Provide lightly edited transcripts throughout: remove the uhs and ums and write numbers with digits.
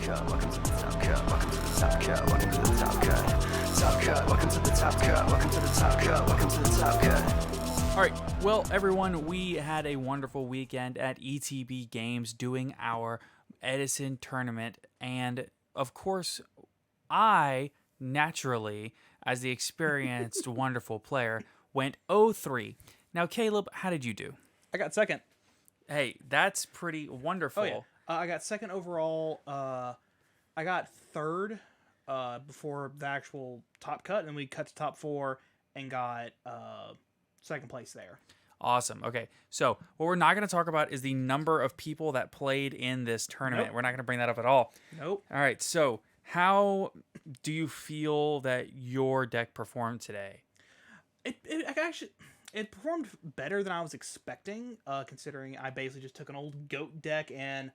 cut. Welcome to the top cut. Welcome to the top cut. Welcome to the top cut. Top cut. Welcome to the top cut. Welcome to the top cut. Welcome to the top cut. All right, well, everyone, we had a wonderful weekend at ETB Games doing our Edison tournament, and of course, I naturally, as the experienced, wonderful player, went 0-3. Now, Caleb, how did you do? I got second. Hey, that's pretty wonderful. Oh, yeah. I got second overall. I got third before the actual top cut, and then we cut to top four and got second place there. Awesome. Okay, so what we're not going to talk about is the number of people that played in this tournament. Nope. We're not going to bring that up at all. Nope. All right, so how do you feel that your deck performed today? It performed better than I was expecting, considering I basically just took an old GOAT deck and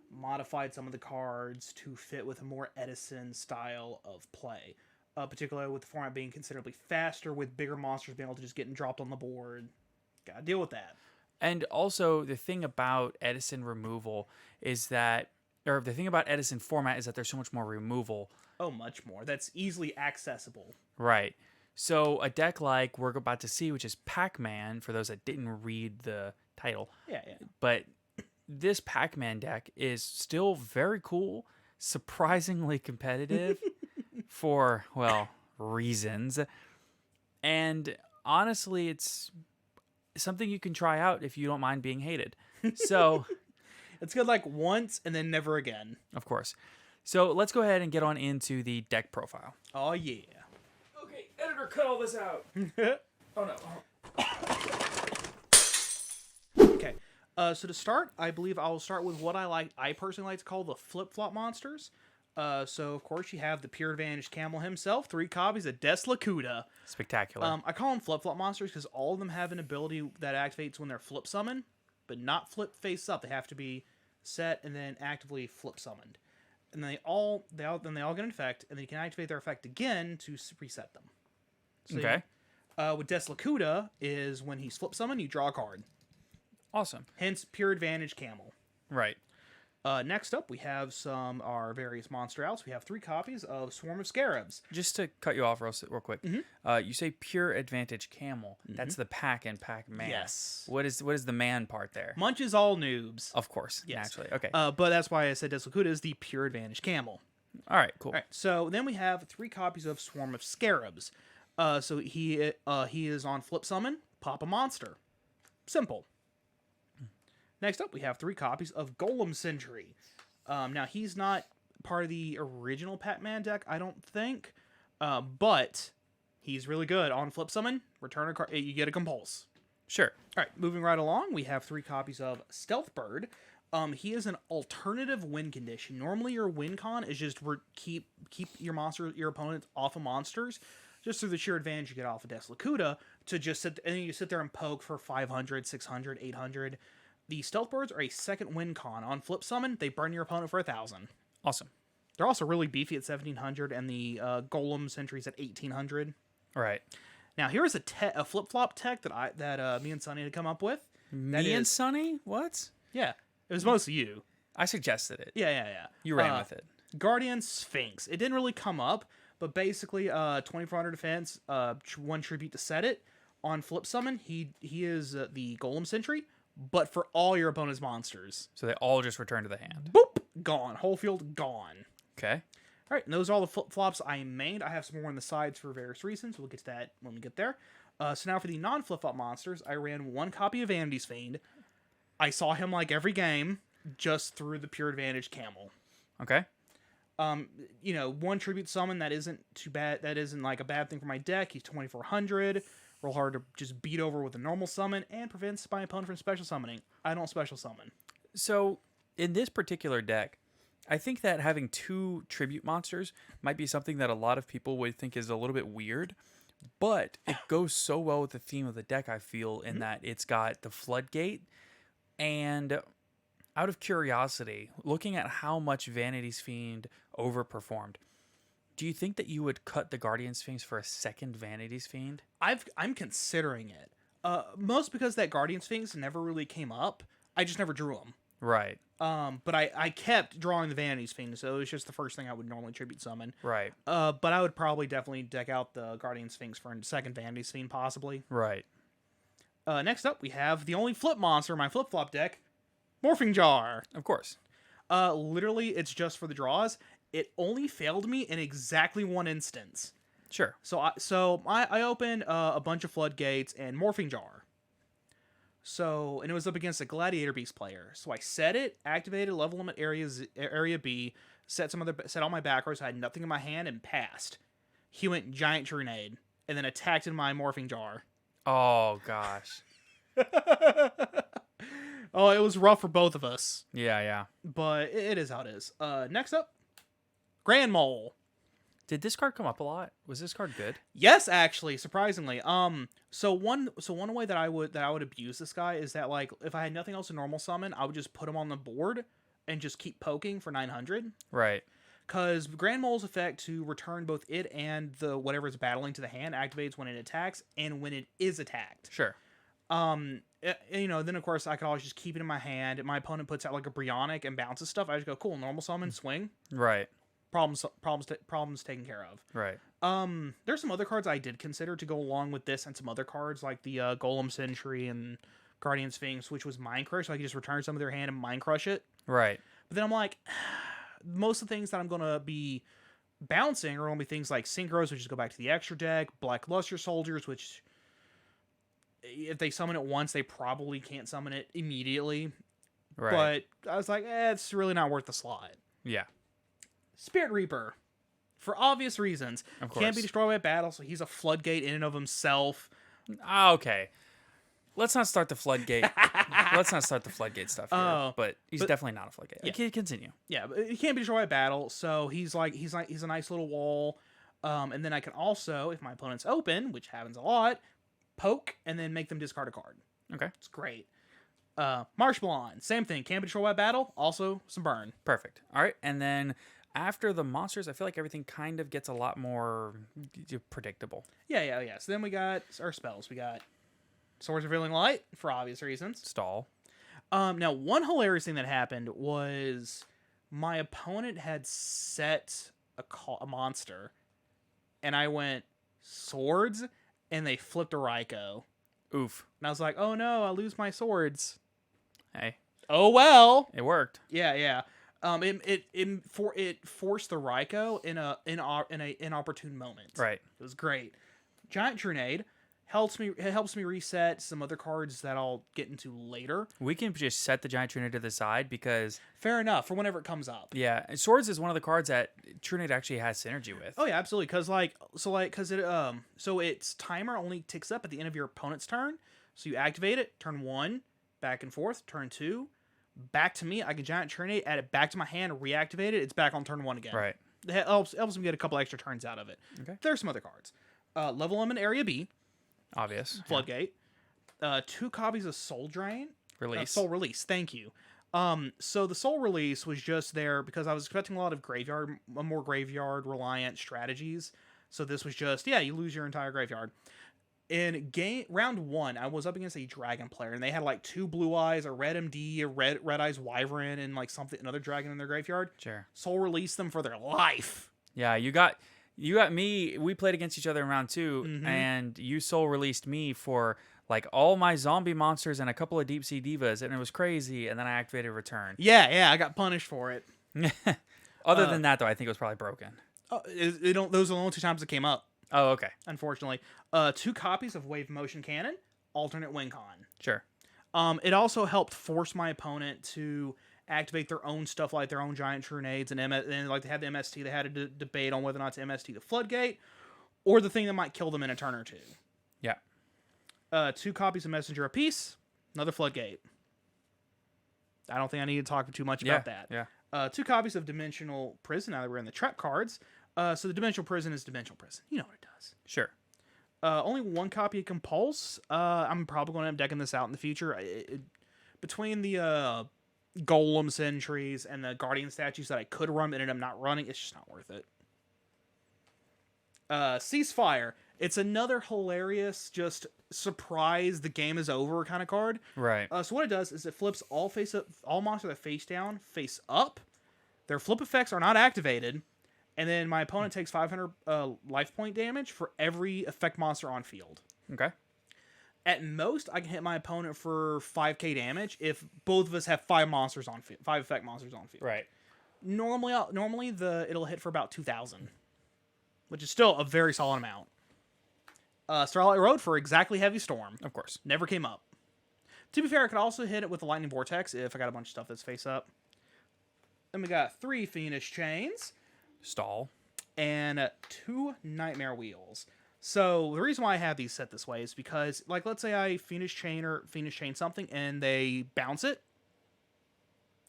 modified some of the cards to fit with a more Edison style of play. Particularly with the format being considerably faster, with bigger monsters being able to just get dropped on the board. Gotta deal with that. And also, the thing about Edison removal is that, or the thing about Edison format is that there's so much more removal. Oh, much more. That's easily accessible. Right. So a deck like we're about to see, which is Pac-Man, for those that didn't read the title. Yeah. But this Pac-Man deck is still very cool, surprisingly competitive for, well, reasons. And honestly, it's something you can try out if you don't mind being hated. So It's good like once and then never again. of course. So let's go ahead and get on into the deck profile. Oh, yeah. Okay, editor, cut all this out. Oh, no. Okay. So to start, I believe I'll start with what I personally like to call the flip-flop monsters. So, of course, you have the Pure Advantage Camel himself, 3 copies of Deslacuda. Spectacular. I call them flip-flop monsters because all of them have an ability that activates when they're flip summoned, but not flip face up. They have to be set and then actively flip summoned. And then they all get an effect, and then you can activate their effect again to reset them. So Okay. With Deslacuda is when he's flip summoned, you draw a card. Awesome. Hence, Pure Advantage Camel. Right. Next up, we have our various monster outs. We have 3 copies of Swarm of Scarabs. Just to cut you off real quick, you say Pure Advantage Camel. That's the Pac and Pac-Man. Yes. What is the man part there? Munch is all noobs. Of course, Yes. naturally. Okay. But that's why I said Deslacuda is the Pure Advantage Camel. All right, cool. All right, so then we have 3 copies of Swarm of Scarabs. So he is on flip summon, pop a monster. Simple. Next up, we have 3 copies of Golem Sentry. Now, he's not part of the original Pac-Man deck, I don't think. But he's really good. On flip summon, return a card, you get a compulse. Sure. All right, moving right along, we have 3 copies of Stealth Bird. He is an alternative win condition. Normally, your win con is just keep your opponents off of monsters, just through the sheer advantage you get off of Deslacuda, to just sit there and poke for 500, 600, 800. The Stealth Birds are a second win con. On flip summon, they burn your opponent for 1,000. Awesome. They're also really beefy at 1,700, and the Golem Sentry's at 1,800. All right. Now, here's a flip-flop tech that me and Sonny had come up with. Me and Sonny? What? Yeah, it was mostly you. I suggested it. Yeah. You ran with it. Guardian Sphinx. It didn't really come up, but basically, 2,400 defense, 1 tribute to set it. On flip summon, he is the Golem Sentry, but for all your opponent's monsters. So they all just return to the hand. Boop! Gone. Whole field gone. Okay. All right, and those are all the flip-flops I made. I have some more on the sides for various reasons. We'll get to that when we get there. So now for the non-flip-flop monsters, I ran 1 copy of Vanity's Fiend. I saw him like every game, just through the Pure Advantage Camel. Okay. 1 tribute summon, that isn't too bad. That isn't like a bad thing for my deck. He's 2,400. Real hard to just beat over with a normal summon, and prevents my opponent from special summoning. I don't special summon. So in this particular deck, I think that having 2 tribute monsters might be something that a lot of people would think is a little bit weird, but it goes so well with the theme of the deck, I feel, in that it's got the Floodgate. And out of curiosity, looking at how much Vanity's Fiend overperformed, do you think that you would cut the Guardian Sphinx for a second Vanity's Fiend? I'm considering it. Most because that Guardian Sphinx never really came up. I just never drew him. Right. But I kept drawing the Vanity Sphinx, so it was just the first thing I would normally tribute summon. Right. But I would probably definitely deck out the Guardian Sphinx for a second Vanity Sphinx, possibly. Right. Next up, we have the only flip monster in my flip-flop deck, Morphing Jar. Of course. Literally, it's just for the draws. It only failed me in exactly one instance. Sure. So I opened a bunch of Floodgates and Morphing Jar. And it was up against a Gladiator Beast player. So I set it, activated level limit area B, set all my back rows, I had nothing in my hand, and passed. He went Giant Trunade, and then attacked in my Morphing Jar. Oh, gosh. Oh, it was rough for both of us. Yeah, yeah. But it is how it is. Next up, Grand Mole. Did this card come up a lot? Was this card good? Yes, actually, surprisingly. So one way that I would abuse this guy is that, like, if I had nothing else to normal summon, I would just put him on the board and just keep poking for 900. Right. Because Grand Mole's effect to return both it and the whatever it's battling to the hand activates when it attacks and when it is attacked. Sure. Then of course I could always just keep it in my hand. If my opponent puts out like a Brionic and bounces stuff, I just go, cool, normal summon, swing. Right. Problems taken care of. Right. There's some other cards I did consider to go along with this, and some other cards like the Golem Sentry and Guardian Sphinx, which was Mind Crush, so I could just return some of their hand and Mind Crush it. Right. But then I'm like, most of the things that I'm gonna be bouncing are gonna be things like Synchros, which is go back to the extra deck, Black Luster Soldiers, which if they summon it once, they probably can't summon it immediately. Right. But I was like, it's really not worth the slot. Yeah. Spirit Reaper, for obvious reasons, Of course. can't be destroyed by battle, so he's a floodgate in and of himself. Okay. Let's not start the floodgate. Let's not start the floodgate stuff here. But he's definitely not a floodgate. Yeah. Okay, continue. Yeah, but he can't be destroyed by battle, so he's a nice little wall. And then I can also, if my opponent's open, which happens a lot, poke and then make them discard a card. Okay. It's great. Marshmallow, same thing. Can't be destroyed by battle. Also some burn. Perfect. All right, and then after the monsters, I feel like everything kind of gets a lot more predictable. Yeah. So then we got our spells. We got Swords Revealing Light for obvious reasons. Stall. Now one hilarious thing that happened was my opponent had set a monster, and I went swords, and they flipped a Raikou. Oof. And I was like, oh no, I lose my swords. Hey. Oh well. It worked. Yeah. It forced the Raikou in an inopportune moment. Right. It was great. Giant Trunade helps me reset some other cards that I'll get into later. We can just set the Giant Trunade to the side because... Fair enough, for whenever it comes up. Yeah, Swords is one of the cards that Trunade actually has synergy with. Oh yeah, absolutely. So its timer only ticks up at the end of your opponent's turn. So you activate it, turn 1, back and forth, turn 2, back to me. I can Giant Trunade, add it back to my hand, reactivate it. It's back on turn 1 again. Right. It helps me get a couple extra turns out of it. Okay. There's some other cards. Level Limit Area B. Obvious. Floodgate. 2 copies of Soul Drain. Release. Soul Release. Thank you. So the Soul Release was just there because I was expecting a lot of more graveyard reliant strategies. So this was just, you lose your entire graveyard. In round 1, I was up against a dragon player, and they had like 2 blue eyes, a red MD, a red eyes wyvern, and like another dragon in their graveyard. Sure. Soul Release them for their life. Yeah, you got me. We played against each other in round 2, and you soul released me for like all my zombie monsters and a couple of deep sea divas, and it was crazy. And then I activated return. Yeah, I got punished for it. Other than that, though, I think it was probably broken. Those are the only 2 times it came up. Oh, okay. Unfortunately, 2 copies of Wave Motion Cannon, alternate win con. Sure. It also helped force my opponent to activate their own stuff, like their own Giant Trunades, and like they had the MST. They had a debate on whether or not to MST the Floodgate, or the thing that might kill them in a turn or 2. Yeah. 2 copies of Messenger apiece, another Floodgate. I don't think I need to talk too much about that. Yeah. 2 copies of Dimensional Prison. Now that we're in the trap cards. So the Dimensional Prison is Dimensional Prison. You know what it does. Sure. Only 1 copy of Compulse. I'm probably going to end up decking this out in the future. Between the Golem Sentries and the Guardian statues that I could run but ended up not running, it's just not worth it. Ceasefire. It's another hilarious, just surprise the game is over kind of card. Right. So what it does is it flips all monsters that face down, face up. Their flip effects are not activated, and then my opponent takes 500 life point damage for every effect monster on field. Okay. At most, I can hit my opponent for 5k damage if both of us have 5 effect monsters on field. Right. Normally it'll hit for about 2,000, which is still a very solid amount. Starlight Road for exactly Heavy Storm. Of course. Never came up. To be fair, I could also hit it with the Lightning Vortex if I got a bunch of stuff that's face up. Then we got 3 Fiendish Chains. Stall. And 2 Nightmare Wheels. So the reason why I have these set this way is because, like, let's say I Fiendish Chain something and they bounce it.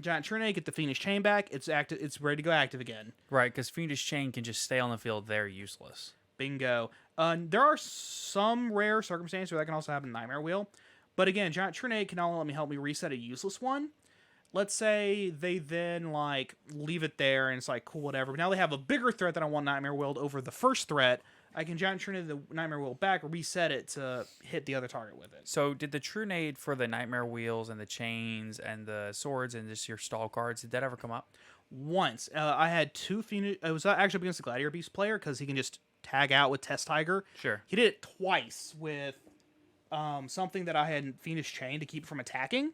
Giant Trinade, get the Fiendish Chain back. It's active. It's ready to go active again. Right, because Fiendish Chain can just stay on the field. They're useless. Bingo. There are some rare circumstances where that can also happen in Nightmare Wheel. But again, Giant Trinade can only help me reset a useless one. Let's say they then, like, leave it there and it's like, cool, whatever. But now they have a bigger threat that I want Nightmare Wheeled over the first threat. I can Giant Trinade the Nightmare Wheel back, reset it to hit the other target with it. So did the Trunade for the Nightmare Wheels and the Chains and the Swords and just your stall cards, did that ever come up? Once. I had 2 Fiendish... It was actually against the Gladiator Beast player because he can just tag out with Test Tiger. Sure. He did it twice with something that I had Fiendish Chain to keep from attacking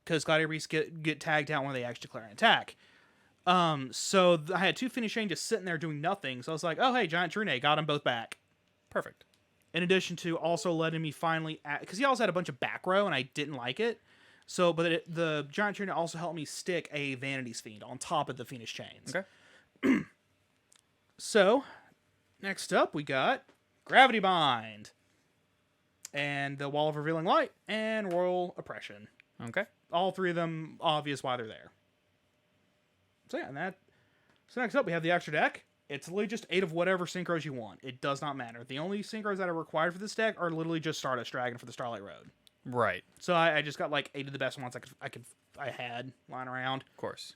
because Gladiator Beasts get tagged out when they actually declare an attack. So I had 2 Fiendish Chain just sitting there doing nothing. So I was like, oh, hey, Giant Trunade, got them both back. Perfect. In addition to also letting me finally... Because he also had a bunch of back row, and I didn't like it. So, but the Giant Trunade also helped me stick a Vanity's Fiend on top of the Fiendish Chains. Okay. So, next up, we got Gravity Bind. And the Wall of Revealing Light, and Royal Oppression. Okay. All 3 of them, obvious why they're there. So yeah, so next up we have the extra deck. It's literally just 8 of whatever synchros you want. It does not matter. The only synchros that are required for this deck are literally just Stardust Dragon for the Starlight Road. Right. So I just got like 8 of the best ones I had lying around. Of course.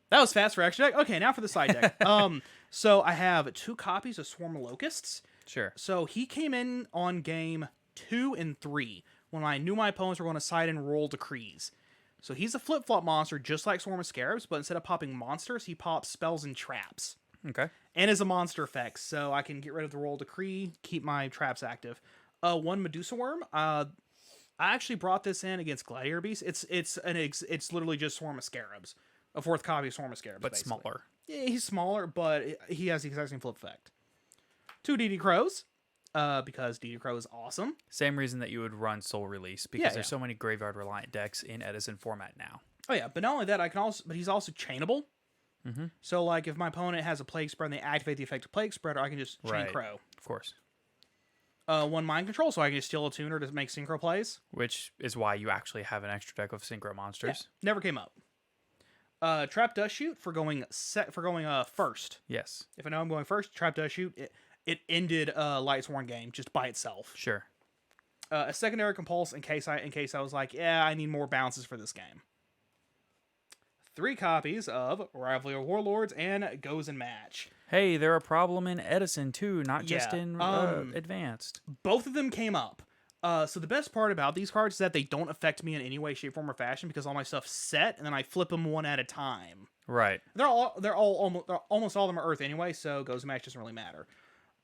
That was fast for extra deck. Okay, now for the side deck. So I have 2 copies of Swarm of Locusts. Sure. So he came in on game 2 and 3 when I knew my opponents were going to side and roll Decrees. So he's a flip-flop monster just like Swarm of Scarabs, but instead of popping monsters, he pops spells and traps. Okay. And is a monster effect, so I can get rid of the roll Decree, keep my traps active. 1 Medusa Worm. I actually brought this in against Gladiator Beast. It's literally just Swarm of Scarabs. A 4th copy of Swarm of Scarabs, But basically. smaller. Yeah, he's smaller, but he has the exact same flip effect. 2 DD Crows, because DD Crow is awesome. Same reason that you would run Soul Release, because there's so many graveyard reliant decks in Edison format now. Oh yeah, but not only that, but he's also chainable. Mm-hmm. So like if my opponent has a Plague Spread and they activate the effect of Plague Spreader, I can just chain Crow. Of course. 1 Mind Control, so I can just steal a tuner to make synchro plays. Which is why you actually have an extra deck of synchro monsters. Yeah, never came up. Trap Dust Shoot for going first. Yes. If I know I'm going first, Trap Dust Shoot, it ended Lightsworn game just by itself. Sure. A secondary Compulse in case I was like, yeah, I need more bounces for this game. 3 copies of Rivalry of Warlords and Goes and Match. Hey, they're a problem in Edison too, not just Yeah, in Advanced. Both of them came up. So the best part about these cards is that they don't affect me in any way, shape, form, or fashion because all my stuff's set, and then I flip them one at a time. Right. Almost all of them are Earth anyway, so Goes and Match doesn't really matter.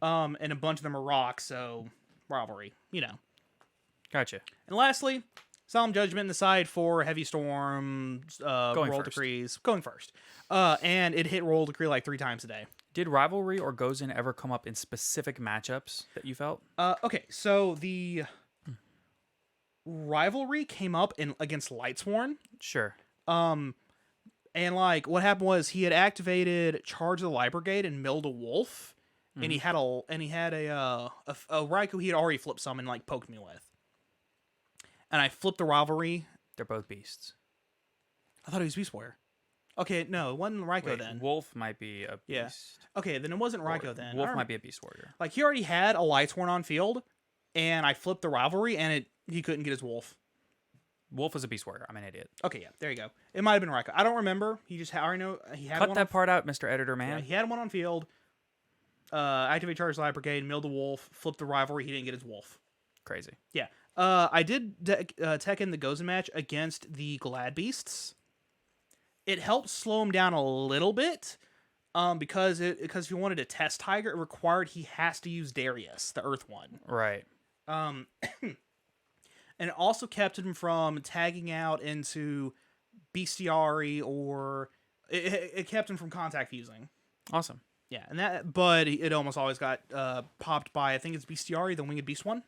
And a bunch of them are Rock, so Rivalry, you know. Gotcha. And lastly, Solemn Judgment in the side for Heavy Storm, Roll first. Decrees, going first. And it hit Roll Decree like 3 times a day. Did Rivalry or Goes In ever come up in specific matchups that you felt? Okay, so the Rivalry came up against Lightsworn. Sure. And like what happened was he had activated Charge of the Light Brigade and milled a wolf, and he had a Raikou he had already flip summoned like poked me with. And I flipped the Rivalry. They're both beasts. I thought he was Beast Warrior. Okay, no, it wasn't Raikou Wait, then. Wolf might be a beast. Yeah. Okay, then it wasn't Raikou then. Wolf might be a beast warrior. Like he already had a Lightsworn on field, and I flipped the Rivalry, and he couldn't get his wolf. Wolf is a beast warrior. I'm an idiot. Okay, yeah, there you go. It might have been Raikou. I don't remember. He just I already know he had Cut one that part out, Mr. Editor yeah, Man. he had one on field. activate Charged Light Brigade, mill the Wolf, flip the Rivalry. He didn't get his Wolf. Crazy. Yeah. I did tech in the Gozen match against the Glad Beasts. It helped slow him down a little bit, because if you wanted to test Tiger, it required he has to use Darius, the Earth one. Right. And it also kept him from tagging out into Bestiary, or it kept him from contact fusing. Awesome. Yeah, but it almost always got popped by, I think it's Bestiary, the Winged Beast one.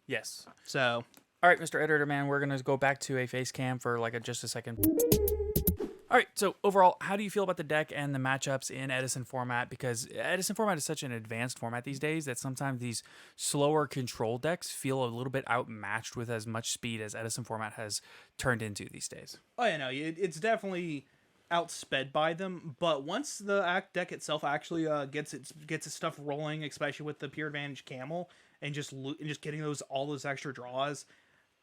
Yes. So, all right, Mr. Editor Man, we're gonna go back to a face cam for just a second. All right, so overall, how do you feel about the deck and the matchups in Edison format? Because Edison format is such an advanced format these days that sometimes these slower control decks feel a little bit outmatched with as much speed as Edison format has turned into these days. oh yeah, no, it's definitely outsped by them. But once the deck itself actually gets its stuff rolling, especially with the Pure Advantage Camel and just getting all those extra draws,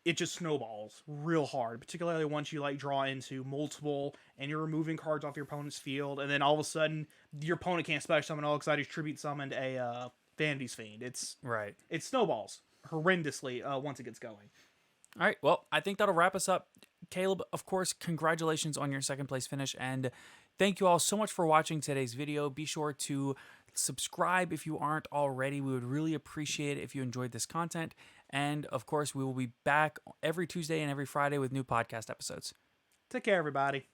it just snowballs real hard, particularly once you draw into multiple and you're removing cards off your opponent's field, and then all of a sudden your opponent can't special summon all because I just tribute summoned a Vanity's Fiend. It snowballs horrendously once it gets going. All right, well, I think that'll wrap us up. Caleb, of course, congratulations on your second place finish, and thank you all so much for watching today's video. Be sure to subscribe if you aren't already. We would really appreciate it if you enjoyed this content. And, of course, we will be back every Tuesday and every Friday with new podcast episodes. Take care, everybody.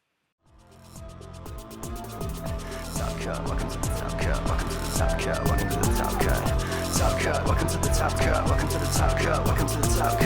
Top cut, welcome to the top cut, welcome to the top cut, welcome to the top cut. Top cut, welcome to the top cut, welcome to the top cut, welcome to the top cut.